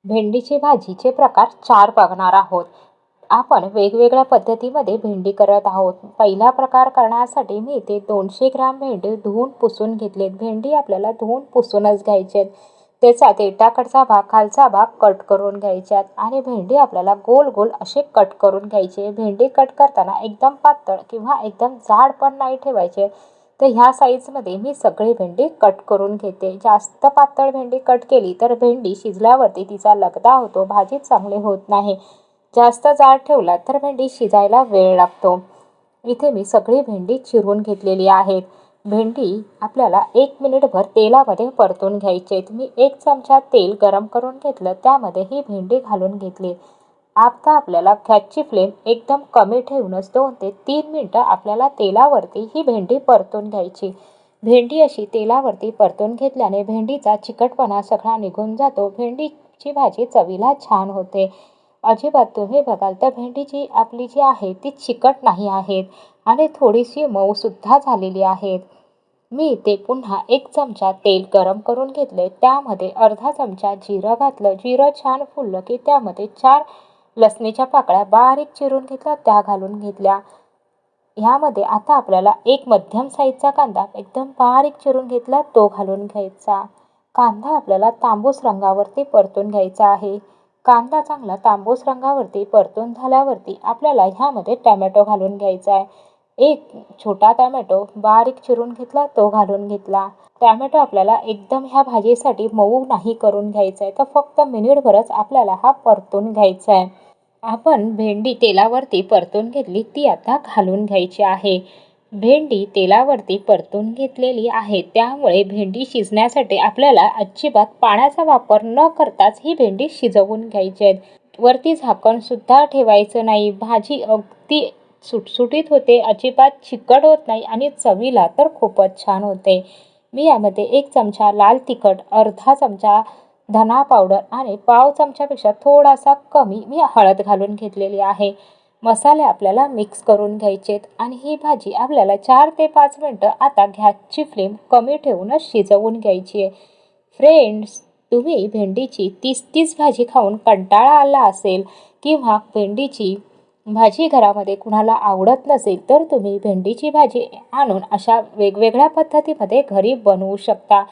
भेंडीची भाजीचे प्रकार 4 बघणार आहोत. आपण वेगवेगळ्या पद्धतीमध्ये भेंडी करत आहोत. पहिला प्रकार करण्यासाठी मी इथे 200 ग्राम भेंडी धुवून पुसून घेतलेत. भेंडी आपल्याला धुवून पुसूनच घ्यायचे. त्याचा देठाकडचा भाग, खालचा भाग कट करून घ्यायच्यात आणि भेंडी आपल्याला गोल गोल असे कट करून घ्यायचे. भेंडी कट करताना एकदम पातळ किंवा एकदम जाड पण नाही ठेवायचे. तर ह्या साईजमध्ये मी सगळी भेंडी कट करून घेते. जास्त पातळ भेंडी कट केली तर भेंडी शिजल्यावरती तिचा लगदा होतो, भाजी चांगली होत नाही. जास्त जाड ठेवला तर भेंडी शिजायला वेळ लागतो. इथे मी सगळी भेंडी चिरून घेतलेली आहे. भेंडी आपल्याला 1 मिनिटभर तेलामध्ये परतून घ्यायचे. मी 1 चमचा तेल गरम करून घेतलं, त्यामध्ये ही भेंडी घालून घेतली. आता आपल्याला गॅसची फ्लेम एकदम कमी ठेवूनच 2 ते 3 मिनिटं आपल्याला तेलावरती ही भेंडी परतून घ्यायची. भेंडी अशी तेलावरती परतून घेतल्याने भेंडीचा चिकटपणा सगळा निघून जातो. भेंडीची भाजी चवीला छान होते. अजिबात तुम्ही बघाल तर भेंडीची आपली जी आहे ती चिकट नाही आहेत आणि थोडीशी मऊसुद्धा झालेली आहेत. मी इथे पुन्हा 1 चमचा तेल गरम करून घेतले. त्यामध्ये अर्धा चमचा जिरं घातलं. जिरं छान फुललं की त्यामध्ये 4 लसणीच्या पाकळ्या बारीक चिरून घेतल्या, त्या घालून घेतल्या. ह्यामध्ये आता आपल्याला 1 मध्यम साईजचा कांदा एकदम बारीक चिरून घेतला, तो घालून घ्यायचा. कांदा आपल्याला तांबूस रंगावरती परतून घ्यायचा आहे. कांदा चांगला तांबूस रंगावरती परतून झाल्यावरती आपल्याला ह्यामध्ये टोमॅटो घालून घ्यायचा आहे. 1 छोटा टोमॅटो बारीक चिरून घेतला, तो घालून घेतला. टोमॅटो आपल्याला एकदम ह्या भाजीसाठी मऊ नाही करून घ्यायचा आहे, तर फक्त मिनिटभरच आपल्याला हा परतून घ्यायचा आहे. आपण भेंडी तेलावरती परतून घेतली, ती आता घालून घ्यायची आहे. भेंडी तेलावरती परतून घेतलेली आहे, त्यामुळे भेंडी शिजण्यासाठी आपल्याला अजिबात पाण्याचा वापर न करताच ही भेंडी शिजवून घ्यायची आहे. वरती झाकण सुद्धा ठेवायचं नाही. भाजी अगदी सुटसुटीत होते, अजिबात चिकट होत नाही आणि चवीला तर खूपच छान होते. मी यामध्ये 1 चमचा लाल तिखट, अर्धा चमचा धना पावडर आणि पाव चमच्यापेक्षा थोडासा कमी मी हळद घालून घेतलेली आहे. मसाले आपल्याला मिक्स करून घ्यायचेत आणि ही भाजी आपल्याला 4 ते 5 मिनिटं आता गॅसची फ्लेम कमी ठेवूनच शिजवून घ्यायची आहे. फ्रेंड्स, तुम्ही भेंडीची 30 भाजी खाऊन कंटाळा आला असेल किंवा भेंडीची भाजी घरामध्ये कुणाला आवडत नसेल, तर तुम्ही भेंडीची भाजी आणून अशा वेगवेगळ्या पद्धतीमध्ये घरी बनवू शकता.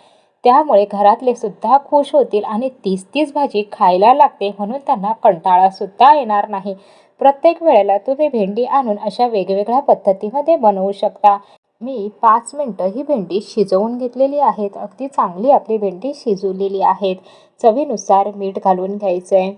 त्यामुळे घरातले सुद्धा खुश होतील आणि 30 भाजी खायला लागते म्हणून त्यांना कंटाळासुद्धा येणार नाही. प्रत्येक वेळेला तुम्ही भेंडी आणून अशा वेगवेगळ्या पद्धतीमध्ये बनवू शकता. मी 5 मिनिटं ही भेंडी शिजवून घेतलेली आहेत. अगदी चांगली आपली भेंडी शिजवलेली आहेत. चवीनुसार मीठ घालून घ्यायचं आहे.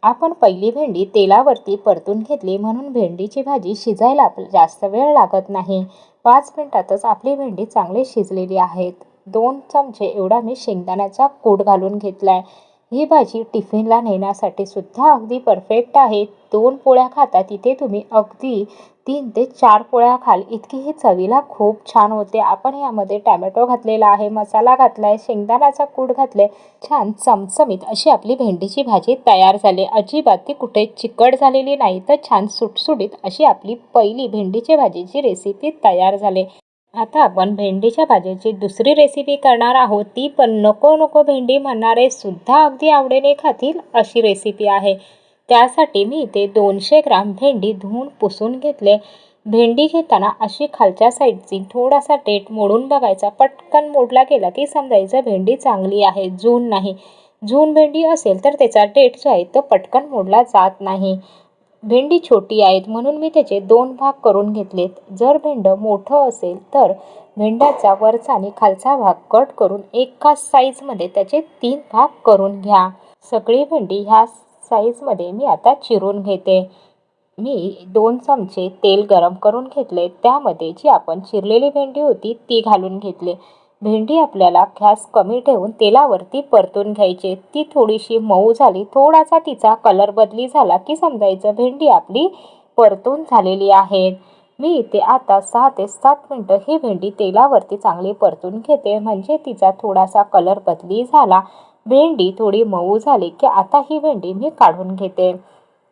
आपण पहिली भेंडी तेलावरती परतून घेतली म्हणून भेंडीची भाजी शिजायला जास्त वेळ लागत नाही. 5 मिनिटातच आपली भेंडी चांगली शिजलेली आहेत. 2 चमचे एवढा मी शेंगदाण्याचा कूट घालून घेतलाय. ही भाजी टिफिनला नेण्यासाठी सुद्धा अगदी परफेक्ट आहे. 2 पोळ्या खाता तिथे तुम्ही अगदी 3 ते 4 पोळ्या खाल, इतकी ही चवीला खूप छान होते. आपण यामध्ये टोमॅटो घातलेला आहे, मसाला घातलाय, शेंगदाण्याचा कूट घातले. छान चमचमीत अशी आपली भेंडीची भाजी तयार झाली. अजिबात ती कुठे चिकट झालेली नाही, तर छान सुटसुटीत अशी आपली पहिली भेंडीची भाजीची रेसिपी तयार झाली. आता आपण भेंडीच्या भाजीची दुसरी रेसिपी करणार आहोत. ती पण नको नको भेंडी म्हणणारे सुद्धा अगदी आवडीने खातील अशी रेसिपी आहे. त्यासाठी मी इथे 200 ग्राम भेंडी धुवून पुसून घेतले. भेंडी घेताना अशी खालच्या साईडची थोडासा देठ मोडून बघायचा. पटकन मोडला गेला की समजायचं भेंडी चांगली आहे, जून नाही. जून भेंडी असेल तर त्याचा देठ जो आहे तो पटकन मोडला जात नाही. भेंडी छोटी आहेत म्हणून मी त्याचे 2 भाग करून घेतलेत. जर भेंड मोठं असेल तर भेंड्याचा वरचा आणि खालचा भाग कट करून एकाच साईजमध्ये त्याचे 3 भाग करून घ्या. सगळी भेंडी ह्या साईजमध्ये मी आता चिरून घेते. मी 2 चमचे तेल गरम करून घेतले. त्यामध्ये जी आपण चिरलेली भेंडी होती ती घालून घेतली. भेंडी आपल्याला गॅस कमी ठेवून तेलावरती परतून घ्यायची. ती थोडीशी मऊ झाली, थोडासा तिचा कलर बदली झाला की समजायचं भेंडी आपली परतून झालेली आहे. मी इथे आता 6 ते 7 मिनिटं ही भेंडी तेलावरती चांगली परतून घेते. म्हणजे तिचा थोडासा कलर बदली झाला, भेंडी थोडी मऊ झाली की आता ही भेंडी मी काढून घेते.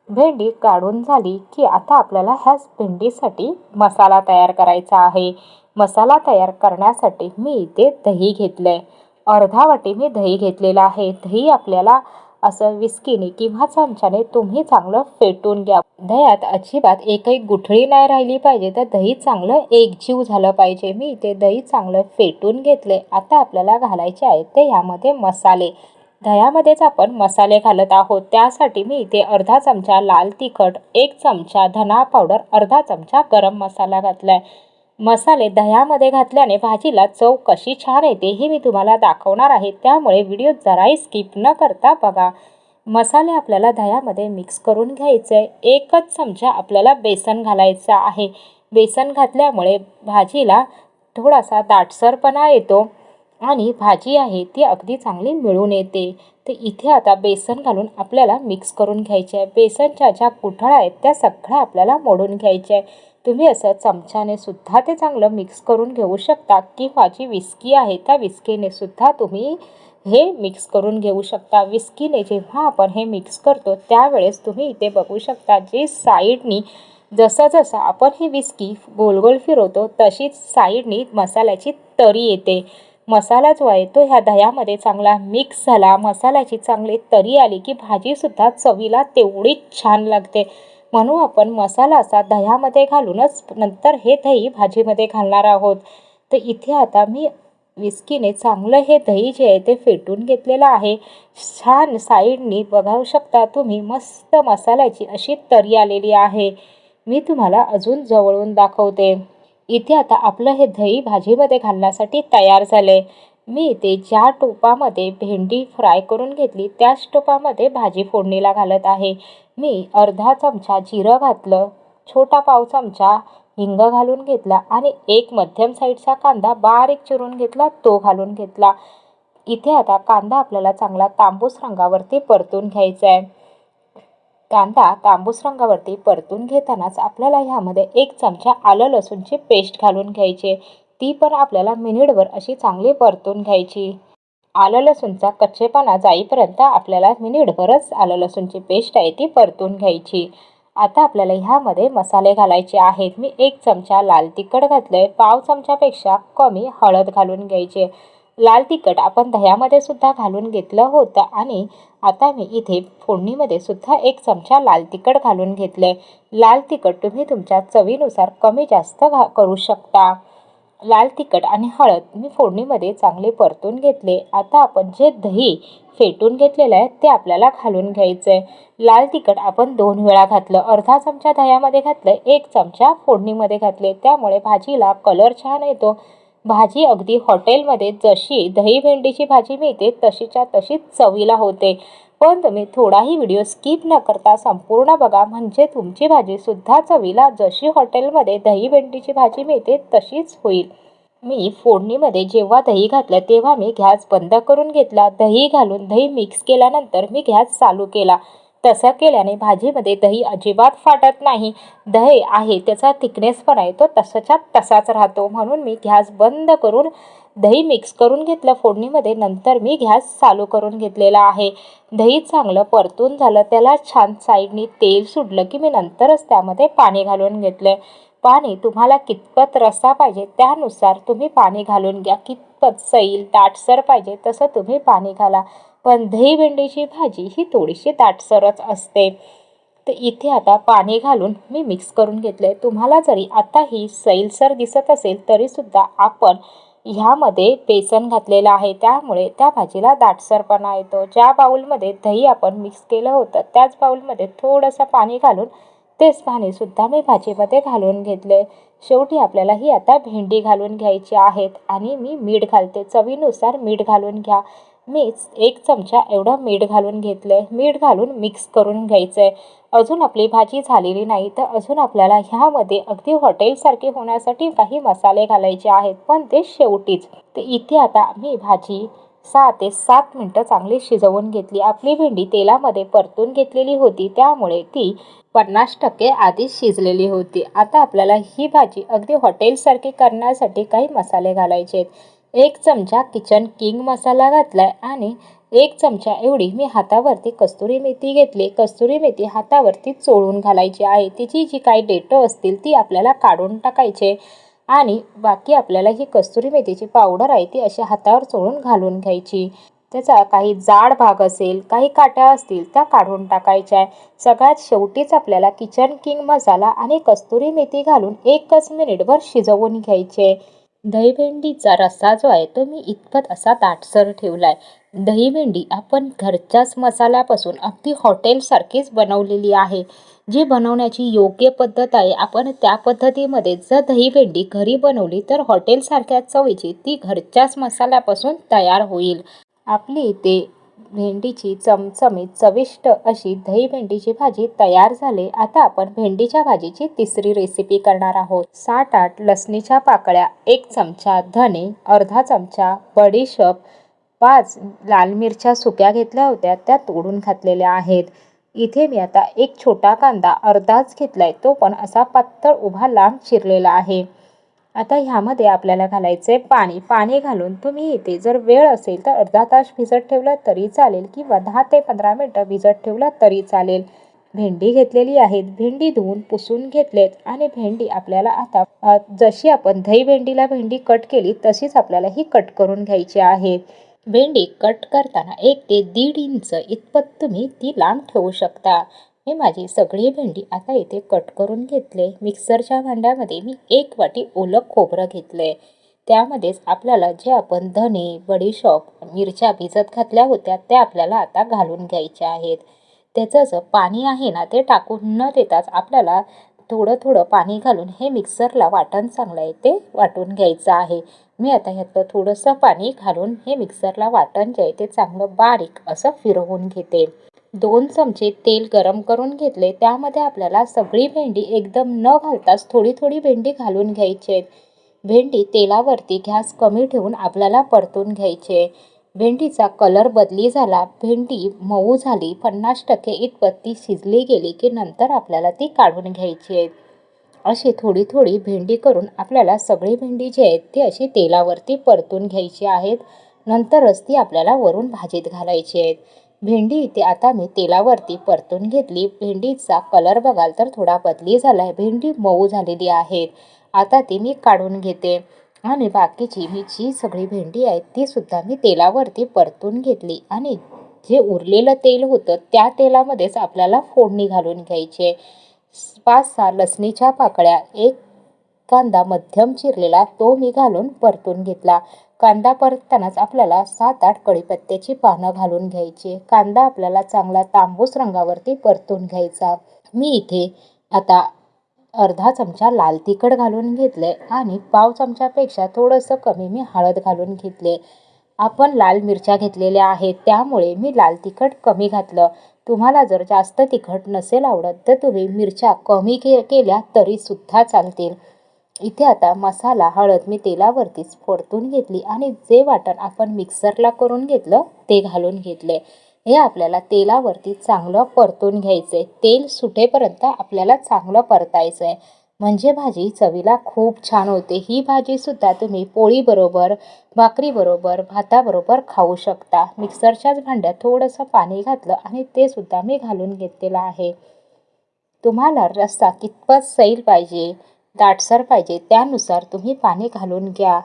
भेंडी काढून झाली की आता आपल्याला ह्या भेंडीसाठी मसाला तयार करायचा आहे. मसाला तयार करण्यासाठी मी इथे दही घेतलंय. अर्धा वाटी मी दही घेतलेला आहे. दही आपल्याला असं विस्कीने किंवा चमच्याने तुम्ही चांगलं फेटून घ्या. दह्यात अजिबात एकही गुठळी नाही राहिली पाहिजे, तर दही चांगलं एकजीव झालं पाहिजे. मी इथे दही चांगलं फेटून घेतले. आता आपल्याला घालायचे आहे ते यामध्ये मसाले. दह्यामध्येच आपण मसाले घालत आहोत. त्यासाठी मी इथे अर्धा चमचा लाल तिखट, 1 चमचा धना पावडर, अर्धा चमचा गरम मसाला घातलाय. मसाले दह्यामध्ये घातल्याने भाजीला चव कशी छान येते हे मी तुम्हाला दाखवणार आहे, त्यामुळे व्हिडिओ जराही स्किप न करता बघा. मसाले आपल्याला दह्यामध्ये मिक्स करून घ्यायचे. 1च चमचा आपल्याला बेसन घालायचा आहे. बेसन घातल्यामुळे भाजीला थोडासा दाटसरपणा येतो आणि भाजी आहे ती अगदी चांगली मिळून येते. तर इथे आता बेसन घालून आपल्याला मिक्स करून घ्यायचे आहे. बेसनच्या ज्या गुठळ्या आहेत त्या सगळ्या आपल्याला मोडून घ्यायच्या आहे. तुम्ही असं चमच्याने सुद्धा ते चांगलं मिक्स करून घेऊ शकता किंवा जी विस्की आहे त्या विस्कीने सुद्धा तुम्ही हे मिक्स करून घेऊ शकता. विस्कीने जेव्हा आपण हे मिक्स करतो त्यावेळेस तुम्ही इथे बघू शकता जे साईडनी जसं जसं आपण ही विस्की गोल गोल फिरवतो तशीच साईडनी मसाल्याची तरी येते. मसाला जो आहे तो ह्या दह्यामध्ये चांगला मिक्स झाला, मसाल्याची चांगली तरी आली की भाजीसुद्धा चवीला तेवढीच छान लागते. म्हणून आपण मसाला असा दह्यामध्ये घालूनच नंतर हे दही भाजीमध्ये घालणार आहोत. तर इथे आता मी विस्कीने चांगलं हे दही जे आहे ते फेटून घेतलेलं आहे. छान साईडनी बघू शकता तुम्ही मस्त मसाल्याची अशी तरी आलेली आहे. मी तुम्हाला अजून जवळून दाखवते. इथे आता आपलं हे दही भाजीमध्ये घालण्यासाठी तयार झाले. मी इथे ज्या टोपामध्ये भेंडी फ्राय करून घेतली त्याच टोपामध्ये भाजी फोडणीला घालत आहे. मी अर्धा चमचा जिरं घातलं, छोटा पाव चमचा हिंग घालून घेतला आणि एक मध्यम साईजचा कांदा बारीक चिरून घेतला तो घालून घेतला. इथे आता कांदा आपल्याला चांगला तांबूस रंगावरती परतून घ्यायचा आहे. कांदा तांबूस रंगावरती परतून घेतानाच आपल्याला ह्यामध्ये 1 चमचा आलं लसूणची पेस्ट घालून घ्यायची. ती पण आपल्याला मिनिटभर अशी चांगली परतून घ्यायची. आलं लसूणचा कच्चेपणा जाईपर्यंत आपल्याला मिनिटभरच आलं लसूणची पेस्ट आहे ती परतून घ्यायची. आता आपल्याला ह्यामध्ये मसाले घालायचे आहेत. मी 1 चमचा लाल तिखट घातलंय, पाव चमच्यापेक्षा कमी हळद घालून घ्यायची. लाल तिखट आपण दह्यामध्ये सुद्धा घालून घेतलं होतं आणि आता मी इथे फोडणीमध्ये सुद्धा 1 चमचा लाल तिखट घालून घेतले. लाल तिखट तुम्ही तुमच्या चवीनुसार कमी जास्त करू शकता. लाल तिखट आणि हळद मी फोडणीमध्ये चांगले परतून घेतले. आता आपण जे दही फेटून घेतलेलं आहे ते आपल्याला घालून घ्यायचं आहे. लाल तिखट आपण 2 वेळा घातलं, अर्धा चमचा दह्यामध्ये घातलं, 1 चमचा फोडणीमध्ये घातले, त्यामुळे भाजीला कलर छान येतो. भाजी अगदी हॉटेलमध्ये जशी दही भेंडीची भाजी मिळते तशीच्या तशीच चवीला होते. पण तुम्ही थोडाही व्हिडिओ स्किप न करता संपूर्ण बघा, म्हणजे तुमची भाजीसुद्धा चवीला जशी हॉटेलमध्ये दही भेंडीची भाजी मिळते तशीच होईल. मी फोडणीमध्ये जेव्हा दही घातलं तेव्हा मी गॅस बंद करून घेतला. दही घालून दही मिक्स केल्यानंतर मी गॅस चालू केला. तसं केल्याने भाजीमध्ये दही अजिबात फाटत नाही. दही आहे त्याचा थिकनेस पण आहे तो तसाच्या तसाच राहतो. म्हणून मी गॅस बंद करून दही मिक्स करून घेतलं फोडणीमध्ये. नंतर मी गॅस चालू करून घेतलेला आहे. दही चांगलं परतून झालं, त्याला छान साईडनी तेल सुटलं की मी नंतरच त्यामध्ये पाणी घालून घेतलं. पाणी तुम्हाला कितपत रस्सा पाहिजे त्यानुसार तुम्ही पाणी घालून घ्या. कितपत सैल दाटसर पाहिजे तसं तुम्ही पाणी घाला. पण दही भेंडीची भाजी ही थोडीशी दाटसरच असते. तर इथे आता पाणी घालून मी मिक्स करून घेतले. तुम्हाला जरी आता ही सैलसर दिसत असेल तरीसुद्धा आपण ह्यामध्ये बेसन घातलेलं आहे, त्यामुळे त्या भाजीला दाटसरपणा येतो. ज्या बाउलमध्ये दही आपण मिक्स केलं होतं त्याच बाउलमध्ये थोडंसं पाणी घालून तेच पाणीसुद्धा मी भाजीमध्ये घालून घेतले. शेवटी आपल्याला ही आता भेंडी घालून घ्यायची आहेत आणि मी मीठ घालते. चवीनुसार मीठ घालून घ्या. मी 1 चमचा एवढं मीठ घालून घेतलं आहे. मीठ घालून मिक्स करून घ्यायचं आहे. अजून आपली भाजी झालेली नाही तर अजून आपल्याला ह्यामध्ये अगदी हॉटेलसारखे होण्यासाठी काही मसाले घालायचे आहेत, पण ते शेवटीच. तर इथे आता मी भाजी 6 ते 7 मिनटं चांगली शिजवून घेतली. आपली भेंडी तेलामध्ये परतून घेतलेली होती त्यामुळे ती 50% आधीच शिजलेली होती. आता आपल्याला ही भाजी अगदी हॉटेलसारखी करण्यासाठी काही मसाले घालायचे आहेत. 1 चमचा किचन किंग मसाला घातलाय आणि 1 चमचा एवढी मी हातावरती कस्तुरी मेथी घेतली. कस्तुरी मेथी हातावरती चोळून घालायची आहे. तिची जी काही देठं असतील ती आपल्याला काढून टाकायचे आणि बाकी आपल्याला ही कस्तुरी मेथीची पावडर आहे ती अशी हातावर चोळून घालून घ्यायची. त्याचा काही जाड भाग असेल, काही काट्या असतील त्या काढून टाकायच्या आहे. सगळ्यात शेवटीच आपल्याला किचन किंग मसाला आणि कस्तुरी मेथी घालून 1च मिनिटभर शिजवून घ्यायचे. दही भेंडीचा रस्सा जो आहे तो मी इतपत असा दाटसर ठेवलाय. दही भेंडी आपण घरच्याच मसाल्यापासून अगदी हॉटेलसारखीच बनवलेली आहे. जी बनवण्याची योग्य पद्धत आहे, आपण त्या पद्धतीमध्ये जर दही भेंडी घरी बनवली तर हॉटेलसारख्या चवीची ती घरच्याच मसाल्यापासून तयार होईल. आपली इथे भेंडीची चमचमीत चविष्ट अशी दही भेंडीची भाजी तयार झाली. आता आपण भेंडीच्या भाजीची तिसरी रेसिपी करणार आहोत. 7-8 लसणीच्या पाकळ्या, 1 चमचा धने, अर्धा चमचा बडीशेप, 5 लाल मिरच्या सुक्या घेतल्या होत्या त्या तोडून घातलेल्या आहेत. इथे मी आता एक छोटा कांदा अर्धाच घेतलाय, तो पण असा पातळ उभा लांब चिरलेला आहे. आता ह्यामध्ये आपल्याला घालायचे पाणी. पाणी घालून तुम्ही इथे जर वेळ असेल तर अर्धा तास भिजत ठेवलं तरी चालेल किंवा 10 ते 15 मिनटं भिजत ठेवलं तरी चालेल. भेंडी घेतलेली आहेत. भेंडी धुवून पुसून घेतलेत आणि भेंडी आपल्याला आता जशी आपण दही भेंडीला भेंडी कट केली तशीच आपल्याला ही कट करून घ्यायची आहे. भेंडी कट करताना 1 ते 1.5 इंच इतपत तुम्ही ती लांब ठेवू शकता. मी माझी सगळी भेंडी आता इथे कट करून घेतले. मिक्सरच्या भांड्यामध्ये मी 1 वाटी ओलं खोबरं घेतलंय. त्यामध्येच आपल्याला जे आपण धने, बडीशेप, मिरच्या भिजत घातल्या होत्या त्या आपल्याला आता घालून घ्यायच्या आहेत. त्याचं जे पाणी आहे ना ते टाकून न देताच आपल्याला थोडं थोडं पाणी घालून हे मिक्सरला वाटण चांगलं आहे ते वाटून घ्यायचं आहे. मी आता ह्यातलं थोडंसं पाणी घालून हे मिक्सरला वाटण जे आहे ते चांगलं बारीक असं फिरवून घेते. 2 चमचे तेल गरम करून घेतले. त्यामध्ये आपल्याला सगळी भेंडी एकदम न घालताच थोडी थोडी भेंडी घालून घ्यायची आहे. भेंडी तेलावरती गॅस कमी ठेवून आपल्याला परतून घ्यायचे. भेंडीचा कलर बदली झाला, भेंडी मऊ झाली, 50% इतपत ती शिजली गेली की नंतर आपल्याला ती काढून घ्यायची आहे. अशी थोडी थोडी भेंडी करून आपल्याला सगळी भेंडी जी आहे ती अशी तेलावरती परतून घ्यायची आहेत. नंतरच ती आपल्याला वरून भाजीत घालायची आहेत. भेंडी इथे आता मी तेलावरती परतून घेतली. भेंडीचा कलर बघाल तर थोडा बदली झाला आहे. भेंडी मऊ झालेली आहे. आता ती मी काढून घेते आणि बाकीची मी जी सगळी भेंडी आहे ती सुद्धा मी तेलावरती परतून घेतली आणि जे उरलेलं तेल होतं त्या तेलामध्येच आपल्याला फोडणी घालून घ्यायची. 5-6 लसणीच्या पाकळ्या, 1 कांदा मध्यम चिरलेला तो मी घालून परतून घेतला. कांदा परततानाच आपल्याला 7-8 कढीपत्त्याची पानं घालून घ्यायची. कांदा आपल्याला चांगला तांबूस रंगावरती परतून घ्यायचा. मी इथे आता अर्धा चमचा लाल तिखट घालून घेतले आणि पाव चमच्यापेक्षा थोडंसं कमी मी हळद घालून घेतले. आपण लाल मिरच्या घेतलेल्या आहेत त्यामुळे मी लाल तिखट कमी घातलं. तुम्हाला जर जास्त तिखट नसेल आवडत तर तुम्ही मिरच्या कमी केल्या तरी सुद्धा चालतील. इथे आता मसाला, हळद मी तेलावरतीच परतून घेतली आणि जे वाटण आपण मिक्सरला करून घेतलं ते घालून घेतले. हे आपल्याला तेलावरती चांगलं परतून घ्यायचंय. तेल सुटेपर्यंत आपल्याला चांगलं परतायचं आहे, म्हणजे भाजी चवीला खूप छान होते. ही भाजी सुद्धा तुम्ही पोळीबरोबर, भाकरीबरोबर, भाताबरोबर खाऊ शकता. मिक्सरच्याच भांड्यात थोडंसं पाणी घातलं आणि ते सुद्धा मी घालून घेतलेलं आहे. तुम्हाला रस्सा कितपत सैल पाहिजे, दाटसर पाहिजे त्यानुसार तुम्ही पाणी घालून घ्या.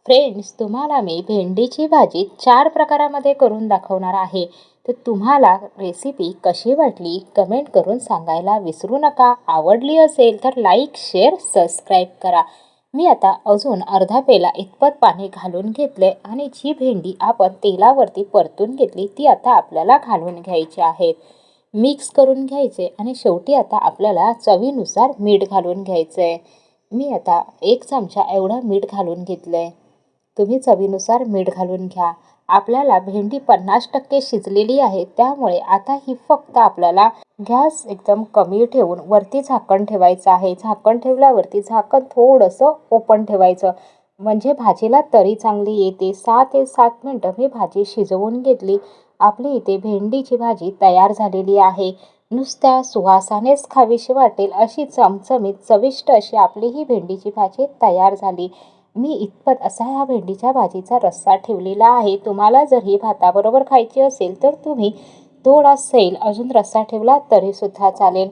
फ्रेंड्स, तुम्हाला मी भेंडीची भाजी 4 प्रकारामध्ये करून दाखवणार आहे. तर तुम्हाला रेसिपी कशी वाटली कमेंट करून सांगायला विसरू नका. आवडली असेल तर लाईक, शेअर, सबस्क्राईब करा. मी आता अजून अर्धा पेला इतपत पाणी घालून घेतले आणि जी भेंडी आपण तेलावरती परतून घेतली ती आता आपल्याला घालून घ्यायची आहेत. मिक्स करून घ्यायचे आणि शेवटी आता आपल्याला चवीनुसार मीठ घालून घ्यायचं आहे. मी आता 1 चमचा एवढं मीठ घालून घेतलंय. तुम्ही चवीनुसार मीठ घालून घ्या. आपल्याला भेंडी 50% शिजलेली आहे त्यामुळे आता ही फक्त आपल्याला गॅस एकदम कमी ठेवून वरती झाकण ठेवायचं आहे. झाकण ठेवल्यावरती झाकण थोडंसं ओपन ठेवायचं म्हणजे भाजीला तरी चांगली येते. 6 ते 7 मिनटं मी भाजी शिजवून घेतली. आपली इथे भेंडीची भाजी तयार झालेली आहे. नुसत्या सुवासानेच खावीशी वाटेल अशी चमचमीत चविष्ट अशी आपली ही भेंडीची भाजी तयार झाली. मी इतपत असा ह्या भेंडीच्या भाजीचा रस्सा ठेवलेला आहे. तुम्हाला जर ही भाताबरोबर खायची असेल तर तुम्ही थोडा सैल अजून रस्सा ठेवला तरी सुद्धा चालेल.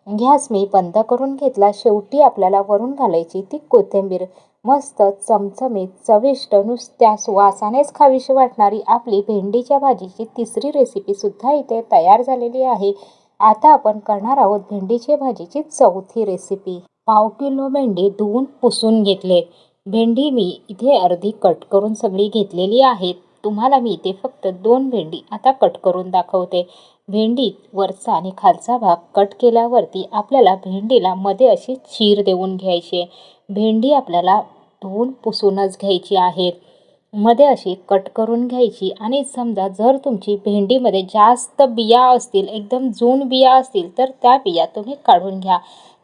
गॅस मी बंद करून घेतला. शेवटी आपल्याला वरून घालायची ती कोथिंबीर. मस्त चमचमीत चविष्ट नुसत्या सुवासानेच खावीशी वाटणारी आपली भेंडीच्या भाजीची तिसरी रेसिपी सुद्धा इथे तयार झालेली आहे. आता आपण करणार आहोत भेंडीच्या भाजीची चौथी रेसिपी. 1/2 किलो भेंडी धुवून पुसून घेतले. भेंडी मी इथे अर्धी कट करून सगळी घेतलेली आहे. तुम्हाला मी इथे फक्त 2 भेंडी आता कट करून दाखवते. भेंडीत वरचा आणि खालचा भाग कट केल्यावरती आपल्याला भेंडीला मध्ये अशी चीर देऊन घ्यायची. भेंडी आपल्याला धुवून पुसूनच घ्यायची आहे. मध्ये अशी कट करून घ्यायची आणि समजा जर तुमची भेंडीमध्ये जास्त बिया असतील, एकदम जून बिया असतील, तर त्या बिया तुम्ही काढून घ्या.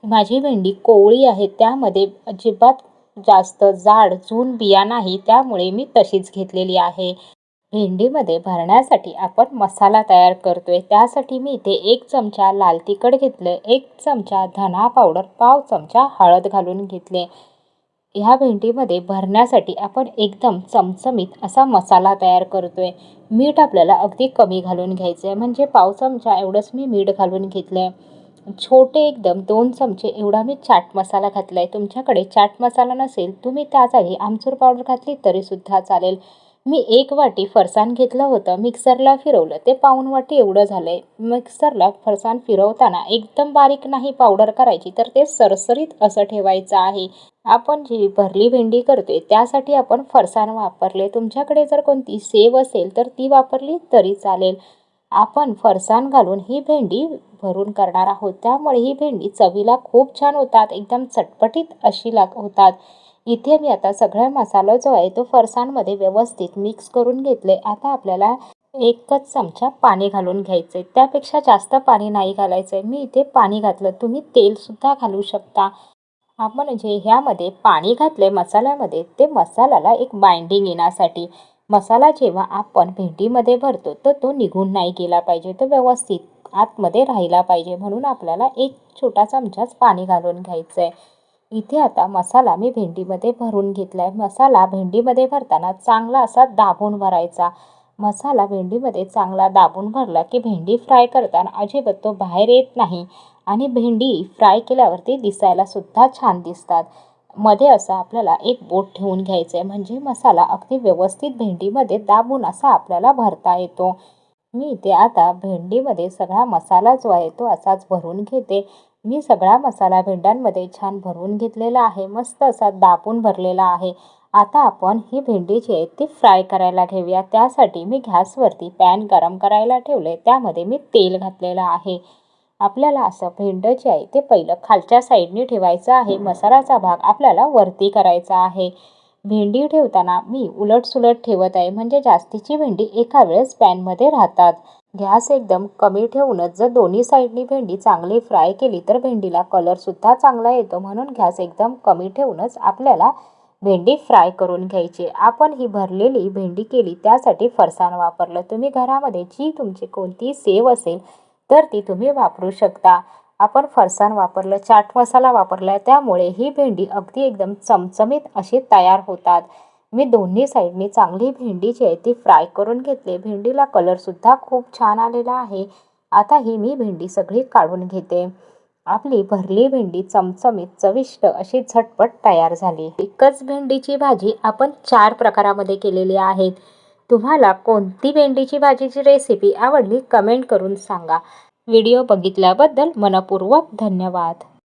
माझी भेंडी कोवळी आहे, त्यामध्ये अजिबात जास्त जाड जून बिया नाही, त्यामुळे मी तशीच घेतलेली आहे. भेंडीमध्ये भरण्यासाठी आपण मसाला तयार करतोय. त्यासाठी मी इथे 1 चमचा लाल तिखट घेतलं, 1 चमचा धना पावडर, पाव चमचा हळद घालून घेतले. ह्या भेंडीमध्ये भरण्यासाठी आपण एकदम चमचमीत असा मसाला तयार करतोय. मीठ आपल्याला अगदी कमी घालून घ्यायचं आहे, म्हणजे पाव चमचा एवढंच मी मीठ घालून घेतलं आहे. छोटे एकदम 2 चमचे एवढा मी चाट मसाला घातला आहे. तुमच्याकडे चाट मसाला नसेल, तुम्ही त्या जागी आमचूर पावडर घातली तरीसुद्धा चालेल. मी 1 वाटी फरसाण घेतलं होतं, मिक्सरला फिरवलं, ते पाऊण वाटी एवढं झालं आहे. मिक्सरला फरसाण फिरवताना एकदम बारीक नाही पावडर करायची, तर ते सरसरीत असं ठेवायचं आहे. आपण जी भरली भेंडी करतोय त्यासाठी आपण फरसाण वापरले. तुमच्याकडे जर कोणती सेव असेल तर ती वापरली तरी चालेल. आपण फरसाण घालून ही भेंडी भरून करणार आहोत, त्यामुळे ही भेंडी चवीला खूप छान होतात, एकदम चटपटीत अशी होतात. इथे मी आता सगळा मसाला जो आहे तो फरसाणमध्ये व्यवस्थित मिक्स करून घेतले. आता आपल्याला 1च चमचा पाणी घालून घ्यायचे. त्यापेक्षा जास्त पाणी नाही घालायचं आहे. मी इथे पाणी घातलं, तुम्ही तेलसुद्धा घालू शकता. आपण जे ह्यामध्ये पाणी घातले मसाल्यामध्ये, ते मसाल्याला एक बाइंडिंग येण्यासाठी. मसाला जेव्हा आपण भेंडीमध्ये भरतो तर तो निघून नाही गेला पाहिजे, तो व्यवस्थित आतमध्ये राहिला पाहिजे, म्हणून आपल्याला 1 छोटा चमचाच पाणी घालून घ्यायचं आहे. इथे आता मसाला मी भेंडीमध्ये भरून घेतला आहे. मसाला भेंडीमध्ये भरताना चांगला असा दाबून भरायचा. मसाला भेंडीमध्ये चांगला दाबून भरला की भेंडी फ्राय करताना अजिबात तो बाहेर येत नाही आणि भेंडी फ्राय केल्यावरती दिसायला सुद्धा छान दिसतात. मध्ये असं आपल्याला एक बोट ठेवून घ्यायचं आहे, म्हणजे मसाला अगदी व्यवस्थित भेंडीमध्ये दाबून असा आपल्याला भरता येतो. मी इथे आता भेंडीमध्ये सगळा मसाला जो आहे तो असाच भरून घेते. मी सगळा मसाला भेंड्यांमध्ये छान भरून घेतलेला आहे, मस्त असा दाबून भरलेला आहे. आता आपण ही भेंडी जी आहे ती फ्राय करायला घेऊया. त्यासाठी मी गॅसवरती पॅन गरम करायला ठेवले, त्यामध्ये मी तेल घातलेलं आहे. आपल्याला असं भेंडं जे आहे ते पहिलं खालच्या साईडने ठेवायचं आहे. मसाल्याचा भाग आपल्याला वरती करायचा आहे. भेंडी ठेवताना मी उलटसुलट ठेवत आहे, म्हणजे जास्तीची भेंडी एका वेळेस पॅनमध्ये राहतात. गॅस एकदम कमी ठेवूनच जर दोन्ही साईडनी भेंडी चांगली फ्राय केली तर भेंडीला कलरसुद्धा चांगला येतो, म्हणून गॅस एकदम कमी ठेवूनच आपल्याला भेंडी फ्राय करून घ्यायची. आपण ही भरलेली भेंडी केली त्यासाठी फरसाण वापरलं. तुम्ही घरामध्ये जी तुमची कोणती सेव असेल तर ती तुम्ही वापरू शकता. आपण फरसाण वापरलं, चाट मसाला वापरला, त्यामुळे ही भेंडी अगदी एकदम चमचमीत अशी तयार होतात. मी दोन्ही साईडनी चांगली भेंडी जी आहे ती फ्राय करून घेतली. भेंडीला कलरसुद्धा खूप छान आलेला आहे. आता ही मी भेंडी सगळी काढून घेते. आपली भरली भेंडी चमचमीत चविष्ट अशी झटपट तयार झाली. एकच भेंडीची भाजी आपण 4 प्रकारामध्ये केलेली आहे. तुम्हाला कोणती भेंडीची भाजीची रेसिपी आवडली कमेंट करून सांगा. व्हिडिओ बघितल्याबद्दल मनःपूर्वक धन्यवाद.